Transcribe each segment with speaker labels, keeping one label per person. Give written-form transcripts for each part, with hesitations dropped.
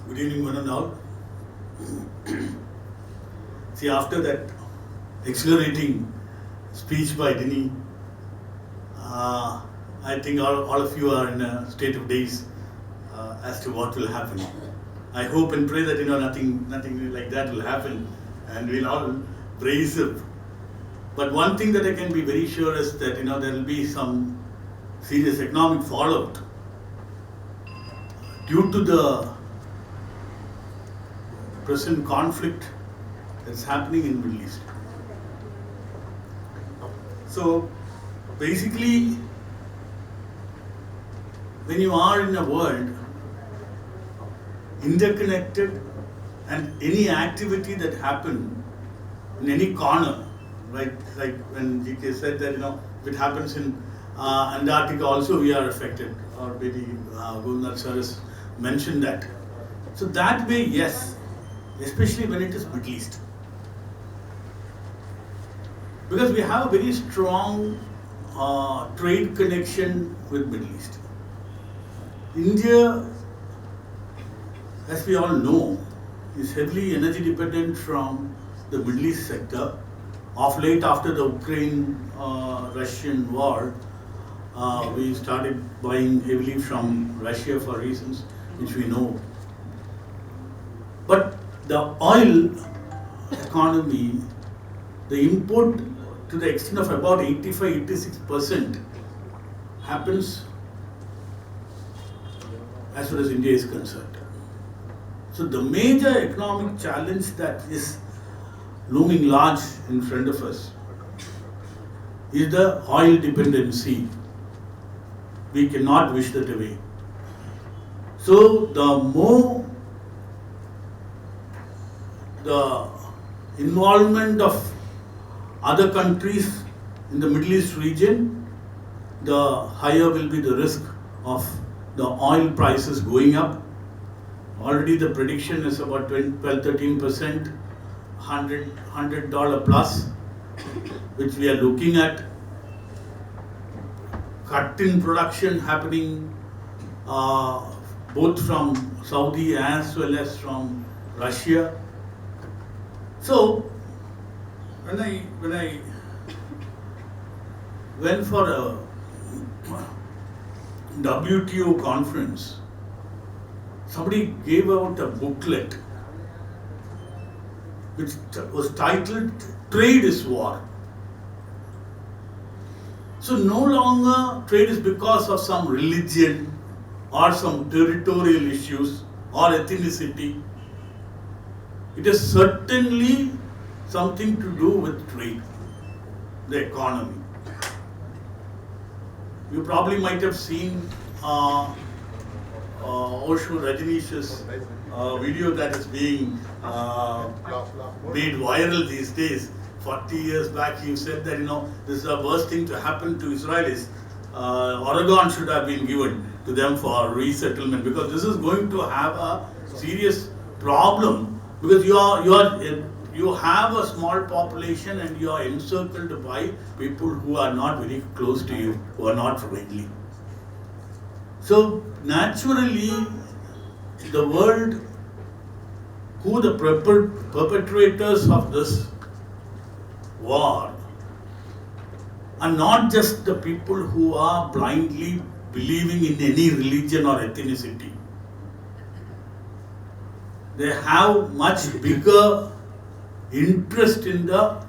Speaker 1: Good evening, one and all. See, after that exhilarating speech by Dini, I think all of you are in a state of daze as to what will happen. I hope and pray that nothing like that will happen, and we'll all brace up. But one thing that I can be very sure is that there will be some serious economic fallout due to the present conflict that's happening in the Middle East. So basically, when you are in a world interconnected, and any activity that happens in any corner, right? Like when GK said that if it happens in Antarctica also we are affected, or maybe Gulnar sir has mentioned that. So that way, yes, especially when it is Middle East, because we have a very strong trade connection with Middle East. India, as we all know, is heavily energy dependent from the Middle East sector. Of late, after the Ukraine-Russian war, we started buying heavily from Russia for reasons which we know. But the oil economy, the import to the extent of about 85-86% happens as far as India is concerned. So the major economic challenge that is looming large in front of us is the oil dependency. We cannot wish that away. So the more the involvement of other countries in the Middle East region, the higher will be the risk of the oil prices going up. Already the prediction is about 12-13%, $100 plus, which we are looking at. Cut in production happening both from Saudi as well as from Russia. So when I went for a WTO conference, somebody gave out a booklet which was titled "Trade is War." So no longer trade is because of some religion or some territorial issues or ethnicity. It is certainly something to do with trade, the economy. You probably might have seen Osho Rajneesh's video that is being made viral these days. 40 years back, he said that this is the worst thing to happen to Israelis. Oregon should have been given to them for resettlement, because this is going to have a serious problem, because you have a small population and you are encircled by people who are not very close to you, who are not friendly. So naturally, the world, who the perpetrators of this war, are not just the people who are blindly believing in any religion or ethnicity. They have much bigger interest in the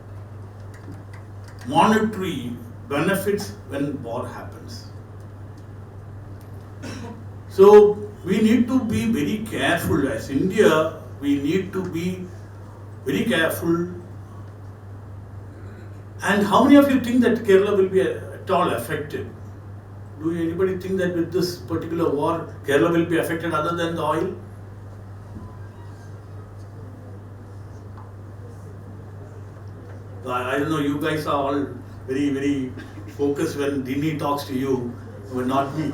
Speaker 1: monetary benefits when war happens. So we need to be very careful. As India, we need to be very careful. And how many of you think that Kerala will be at all affected? Do anybody think that with this particular war, Kerala will be affected other than the oil? I don't know, you guys are all very, very focused when Dini talks to you, but not me.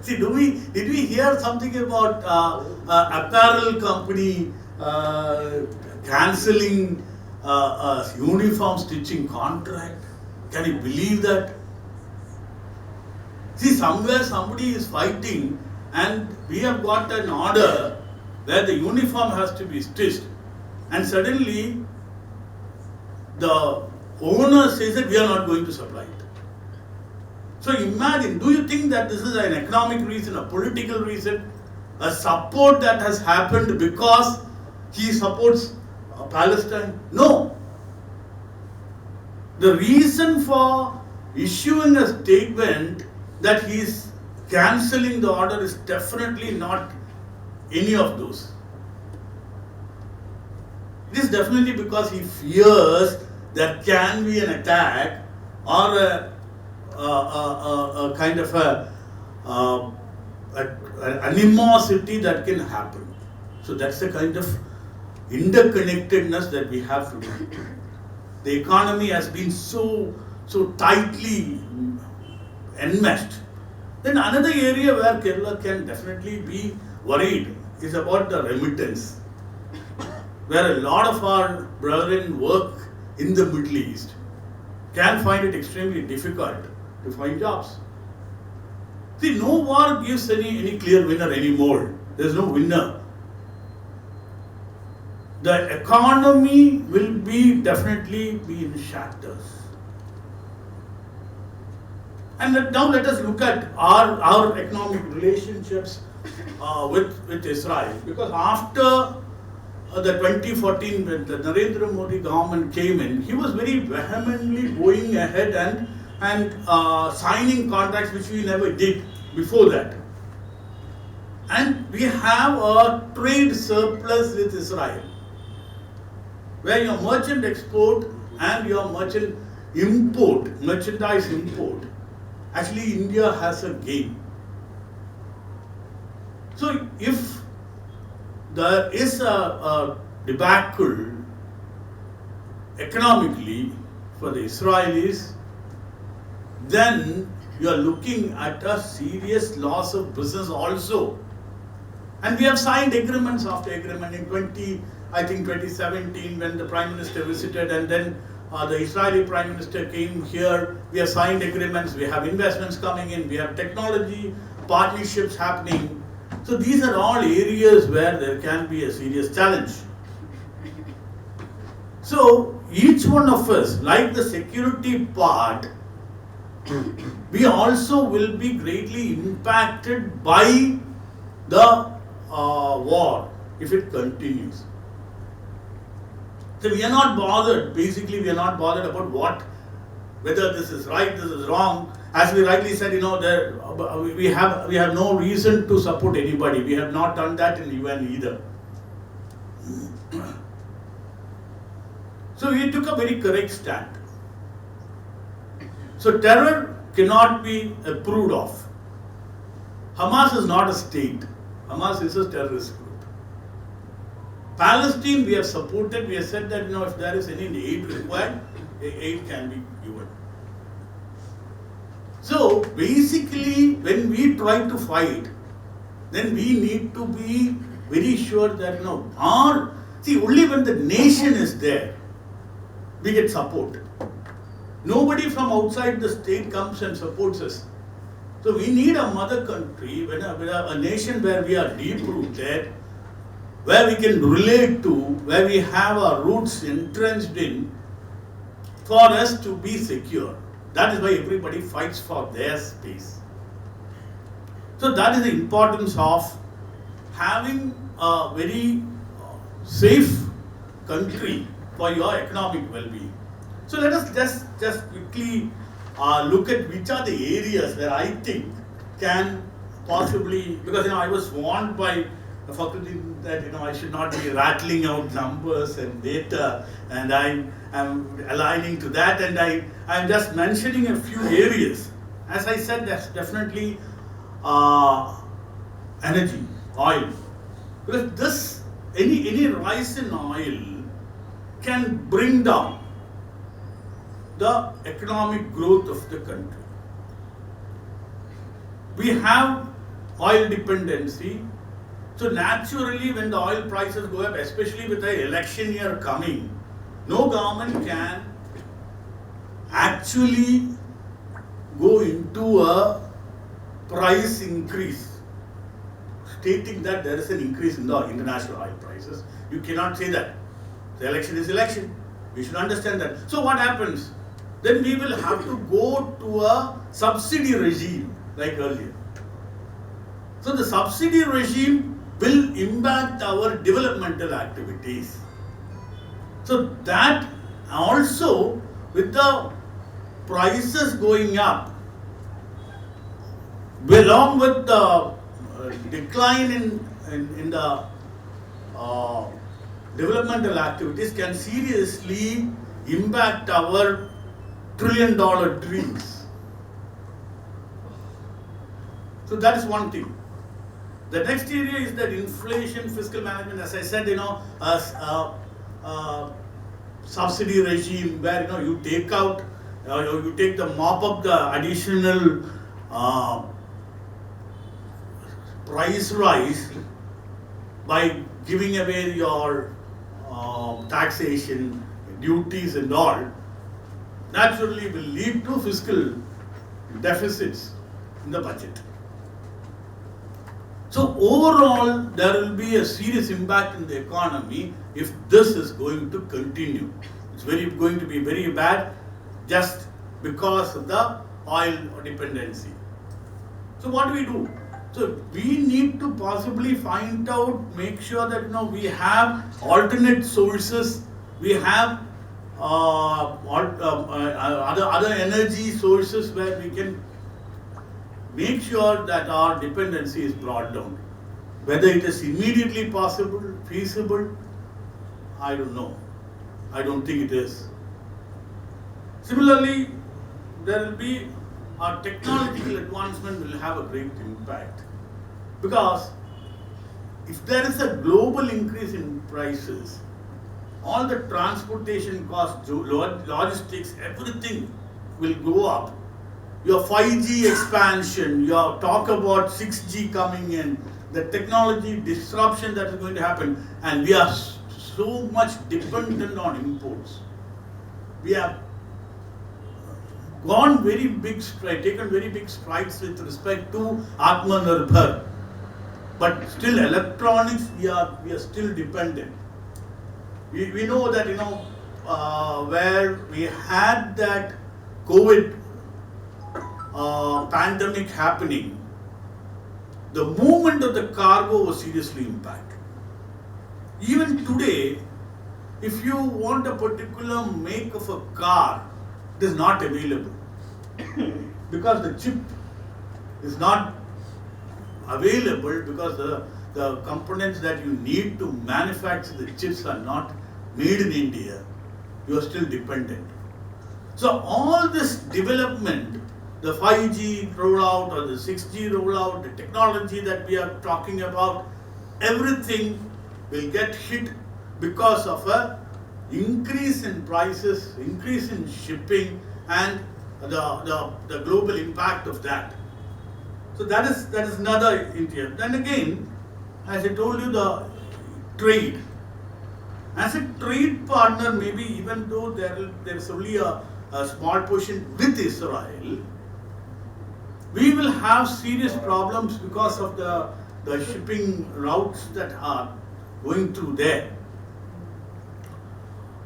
Speaker 1: See, did we hear something about apparel company cancelling a uniform stitching contract? Can you believe that? See, somewhere somebody is fighting and we have got an order where the uniform has to be stitched, and suddenly the owner says that we are not going to supply it. So imagine, do you think that this is an economic reason, a political reason, a support that has happened because he supports Palestine? No. The reason for issuing a statement that he is cancelling the order is definitely not any of those. It is definitely because he fears there can be an attack or a kind of an animosity that can happen. So that's the kind of interconnectedness that we have today. The economy has been so tightly enmeshed. Then another area where Kerala can definitely be worried is about the remittance, where a lot of our brethren work in the Middle East can find it extremely difficult to find jobs. See, no war gives any clear winner anymore. There is no winner. The economy will definitely be in shatters. And now let us look at our economic relationships with Israel. Because after the 2014, when the Narendra Modi government came in, he was very vehemently going ahead and signing contracts which we never did before that. And we have a trade surplus with Israel, where your merchant export and your merchandise import, actually India has a gain. So if there is a debacle economically for the Israelis, then you are looking at a serious loss of business also. And we have signed agreements after agreement in 2017 when the Prime Minister visited, and then the Israeli Prime Minister came here. We have signed agreements, we have investments coming in, we have technology partnerships happening. So these are all areas where there can be a serious challenge. So each one of us, like the security part, we also will be greatly impacted by the war if it continues. So we are not bothered, basically we are not bothered about whether this is right, this is wrong. As we rightly said, we have no reason to support anybody. We have not done that in UN either. So we took a very correct stand. So terror cannot be approved of. Hamas is not a state. Hamas is a terrorist group. Palestine we have supported. We have said that if there is any aid required, aid can be given. So basically, when we try to fight, then we need to be very sure that only when the nation is there, we get support. Nobody from outside the state comes and supports us. So we need a mother country, a nation where we are deep rooted, where we can relate to, where we have our roots entrenched in, for us to be secure. That is why everybody fights for their space. So that is the importance of having a very safe country for your economic well-being. So let us just quickly look at which are the areas where I think can possibly, because I was warned by the faculty that I should not be rattling out numbers and data, and I am aligning to that, and I am just mentioning a few areas. As I said, that's definitely energy, oil, because any rise in oil can bring down the economic growth of the country. We have oil dependency. So naturally, when the oil prices go up, especially with the election year coming, no government can actually go into a price increase, stating that there is an increase in the international oil prices. You cannot say that. The election is election. We should understand that. So what happens? Then we will have to go to a subsidy regime like earlier. So the subsidy regime will impact our developmental activities. So that also, with the prices going up, along with the decline in the developmental activities, can seriously impact our trillion-dollar dreams. So that is one thing. The next area is that inflation, fiscal management. As I said, subsidy regime where you take out, you take the mop up the additional price rise by giving away your taxation, duties and all, naturally will lead to fiscal deficits in the budget. So overall, there will be a serious impact in the economy if this is going to continue. It's going to be very bad just because of the oil dependency. So what do we do? So we need to possibly find out, make sure that we have alternate sources, we have other energy sources where we can make sure that our dependency is brought down. Whether it is immediately possible, feasible, I don't know. I don't think it is. Similarly, there will be our technological advancement will have a great impact, because if there is a global increase in prices, all the transportation costs, logistics, everything will go up. Your 5G expansion, your talk about 6G coming in, the technology disruption that is going to happen, and we are so much dependent on imports. We have taken very big strides with respect to Atmanirbhar, but still electronics we are still dependent. We know that where we had that COVID pandemic happening, the movement of the cargo was seriously impacted. Even today, if you want a particular make of a car, it is not available because the chip is not available, because the components that you need to manufacture the chips are not made in India. You are still dependent. So all this development, the 5G rollout or the 6G rollout, the technology that we are talking about, everything will get hit because of a increase in prices, increase in shipping, and the global impact of that. So that is another area. Then again, as I told you, the trade. As a trade partner, maybe even though there is only a small portion with Israel, we will have serious problems because of the shipping routes that are going through there.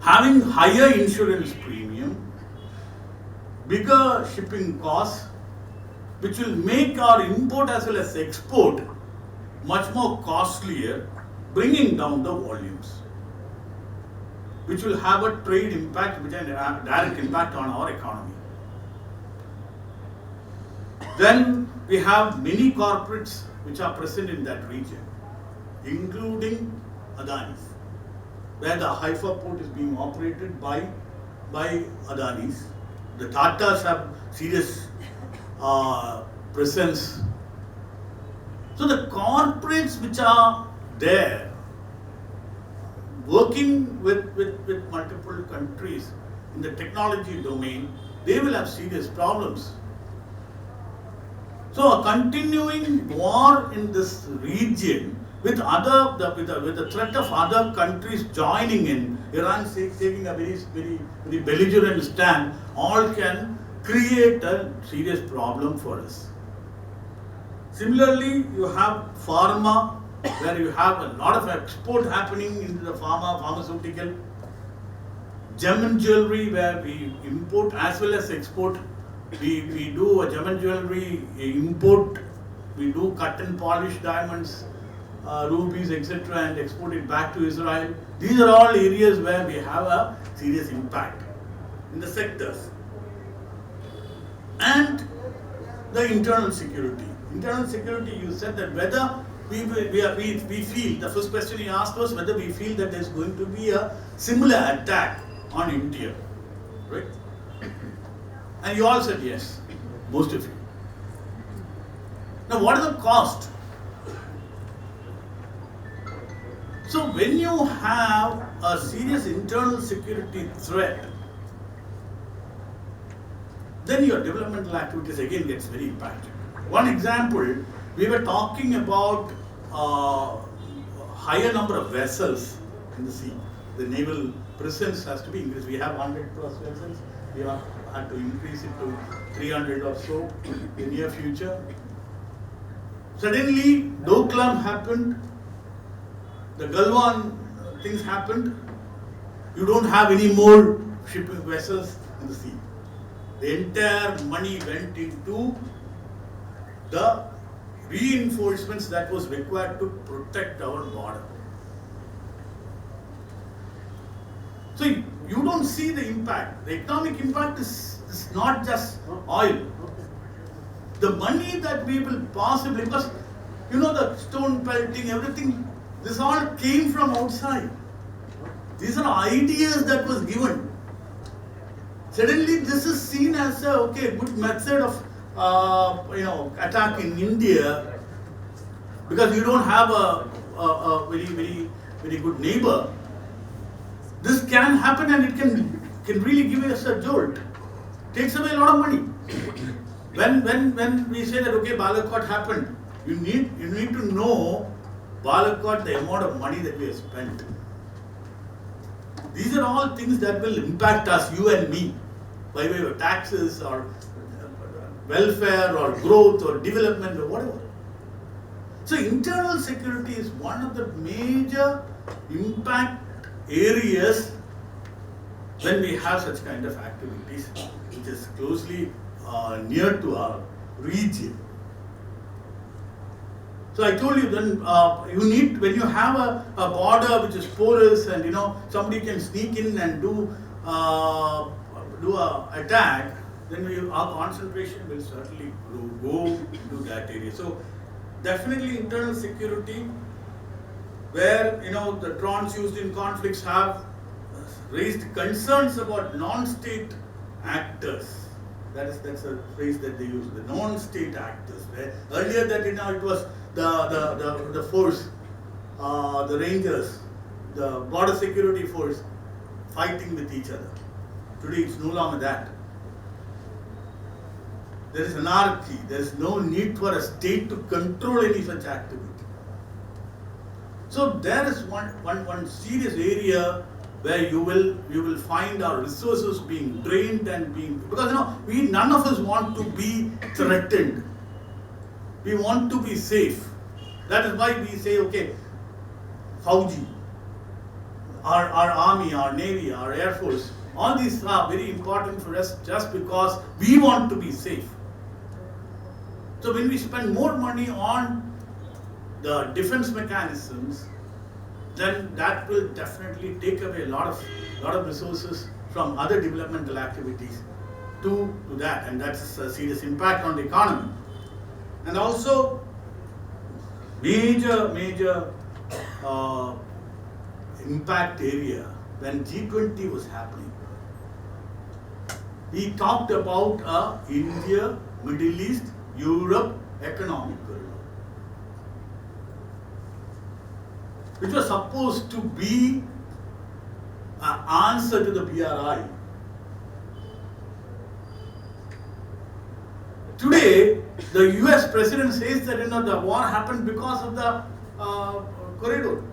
Speaker 1: Having higher insurance premium, bigger shipping costs, which will make our import as well as export much more costlier, bringing down the volumes, which will have a trade impact, which will have a direct impact on our economy. Then we have many corporates which are present in that region, including Adani's, where the Haifa port is being operated by Adani's. The Tatas have serious presence. So the corporates which are there, working with multiple countries in the technology domain, they will have serious problems. So a continuing war in this region with the threat of other countries joining in, Iran taking a very belligerent stand, all can create a serious problem for us. Similarly, you have pharma, where you have a lot of export happening into the pharmaceutical. Gem and jewelry, where we import as well as export. We do a gem and jewelry import, we do cut and polish diamonds, rubies, etc., and export it back to Israel. These are all areas where we have a serious impact in the sectors. And the internal security. Internal security, you said that whether we feel, the first question you asked was whether we feel that there is going to be a similar attack on India, right? And you all said yes, most of you. Now, what is the cost? So, when you have a serious internal security threat, then your developmental activities again gets very impacted. One example, we were talking about higher number of vessels in the sea. The naval presence has to be increased. We have 100 plus vessels. We have had to increase it to 300 or so in the near future. Suddenly, Doklam happened. The Galwan things happened. You don't have any more shipping vessels in the sea. The entire money went into the reinforcements that was required to protect our border. So you don't see the impact. The economic impact is not just oil. The money that we will possibly, because you know the stone pelting, everything, this all came from outside. These are ideas that was given. Suddenly this is seen as a good method of attack in India, because you don't have a very good neighbor. This can happen and it can really give us a jolt. Takes away a lot of money. When we say that Balakot happened, you need to know Balakot, the amount of money that we have spent. These are all things that will impact us, you and me, by way of taxes or welfare or growth or development or whatever. So internal security is one of the major impact areas when we have such kind of activities, which is closely near to our region. So I told you then you need, when you have a border which is porous and somebody can sneak in and do a attack, then our concentration will certainly go into that area. So definitely internal security, where the drones used in conflicts have raised concerns about non-state actors. That's a phrase that they use, the non-state actors. Earlier that it was the force, the Rangers, the border security force fighting with each other. Today it's no longer that. There is anarchy. There is no need for a state to control any such activity. So there is one serious area where you will find our resources being drained and being, because none of us want to be threatened. We want to be safe. That is why we say, Fauji, our army, our navy, our air force, all these are very important for us just because we want to be safe. So when we spend more money on the defense mechanisms, then that will definitely take away a lot of resources from other developmental activities to that, and that's a serious impact on the economy. And also major impact area when G20 was happening. He talked about India, Middle East, Europe economic corridor, which was supposed to be an answer to the BRI. Today, the US president says that the war happened because of the corridor.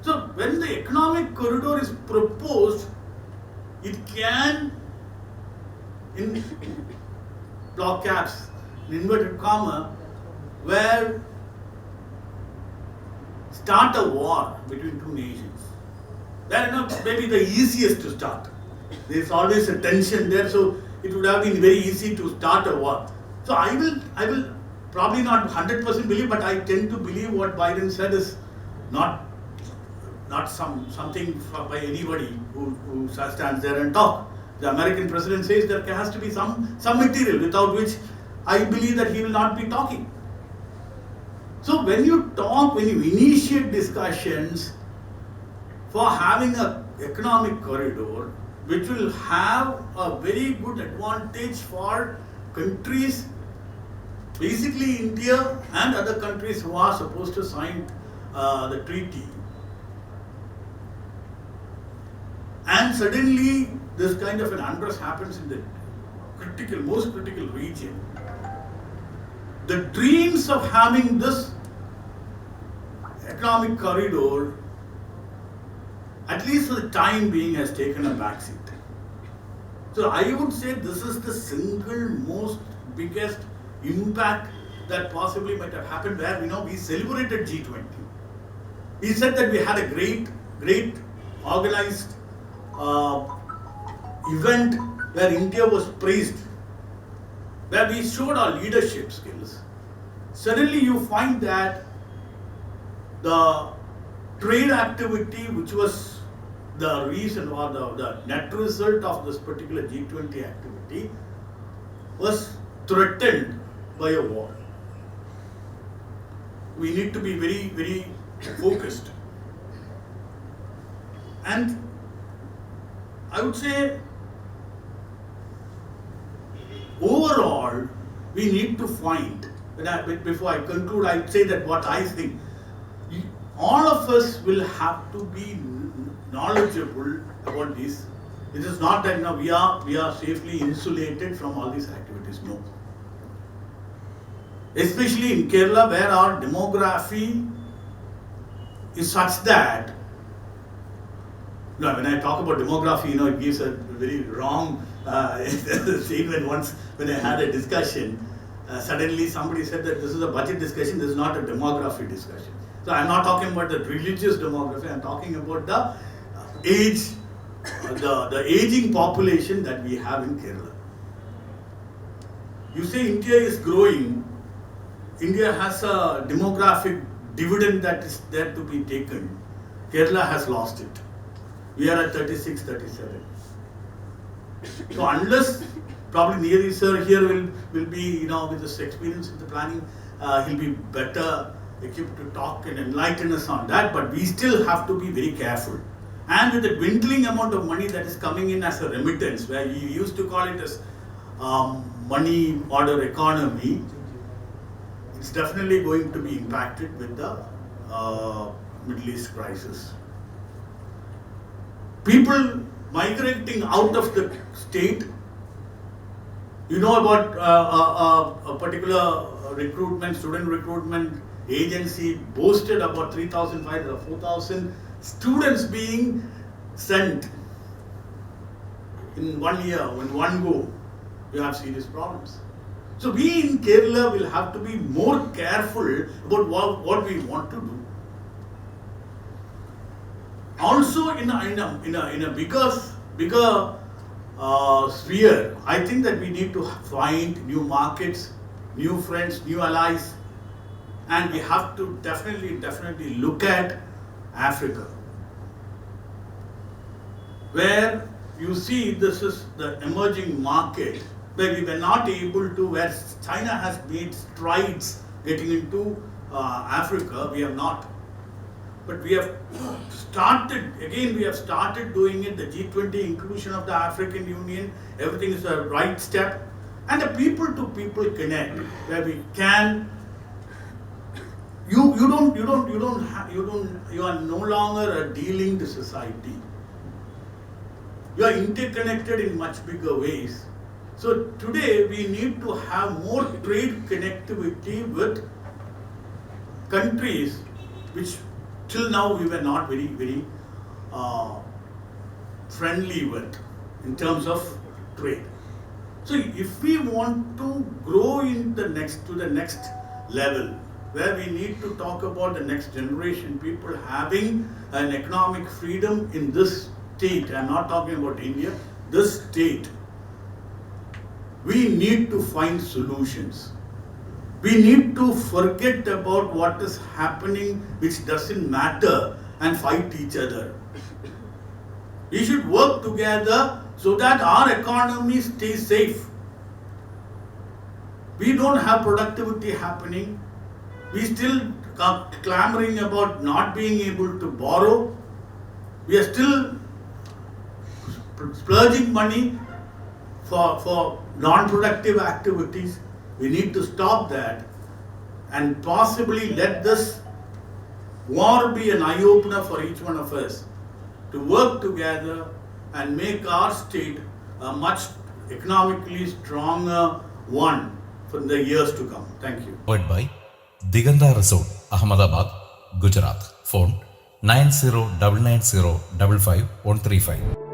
Speaker 1: So when the economic corridor is proposed, it can block caps, in inverted comma, where start a war between two nations. That maybe the easiest to start. There is always a tension there, so it would have been very easy to start a war. So I will probably not 100% believe, but I tend to believe what Biden said is not something by anybody who stands there and talk. The American president says there has to be some material without which I believe that he will not be talking. So when you initiate discussions for having an economic corridor, which will have a very good advantage for countries, basically India and other countries who are supposed to sign the treaty, and suddenly this kind of an unrest happens in the most critical region. The dreams of having this economic corridor, at least for the time being, has taken a backseat. So I would say this is the single most biggest impact that possibly might have happened, where we celebrated G20. We said that we had a great organized event where India was praised, where we showed our leadership skills. Suddenly you find that the trade activity, which was the reason or the net result of this particular G20 activity, was threatened by a war. We need to be very, very focused. And I would say, overall, we need to find, before I conclude, I would say that what I think, all of us will have to be knowledgeable about this. It is not that we are safely insulated from all these activities. No. Especially in Kerala, where our demography is such that, when I talk about demography, it gives a very wrong statement. Once when I had a discussion, suddenly somebody said that this is a budget discussion, this is not a demography discussion. So I'm not talking about the religious demography, I'm talking about the age, the aging population that we have in Kerala. You say India is growing, India has a demographic dividend that is there to be taken. Kerala has lost it. We are at 36, 37. So unless, probably Niyati sir here will be, with this experience in the planning, he'll be better equipped to talk and enlighten us on that, but we still have to be very careful. And with the dwindling amount of money that is coming in as a remittance, where we used to call it as money order economy, it's definitely going to be impacted with the Middle East crisis. People migrating out of the state, about a particular student recruitment agency boasted about 3,500 or 4,000 students being sent in 1 year, in one go. You have serious problems. So we in Kerala will have to be more careful about what we want to do. Also in a bigger sphere, I think that we need to find new markets, new friends, new allies, and we have to definitely look at Africa, where you see this is the emerging market where we were not able to, where China has made strides getting into Africa, we have not. But we have started doing it, the G20 inclusion of the African Union, everything is a right step. And the people to people connect, where we can, you are no longer a dealing to society. You are interconnected in much bigger ways. So today we need to have more trade connectivity with countries which till now we were not very, very friendly with in terms of trade. So if we want to grow in the next level, where we need to talk about the next generation, people having an economic freedom in this state, I'm not talking about India, this state, we need to find solutions. We need to forget about what is happening which doesn't matter and fight each other. We should work together so that our economy stays safe. We don't have productivity happening. We still clamoring about not being able to borrow. We are still splurging money for non-productive activities. We need to stop that and possibly let this war be an eye-opener for each one of us to work together and make our state a much economically stronger one for the years to come. Thank you.
Speaker 2: Powered by Diganta Resort, Ahmedabad, Gujarat. Phone 9099055135.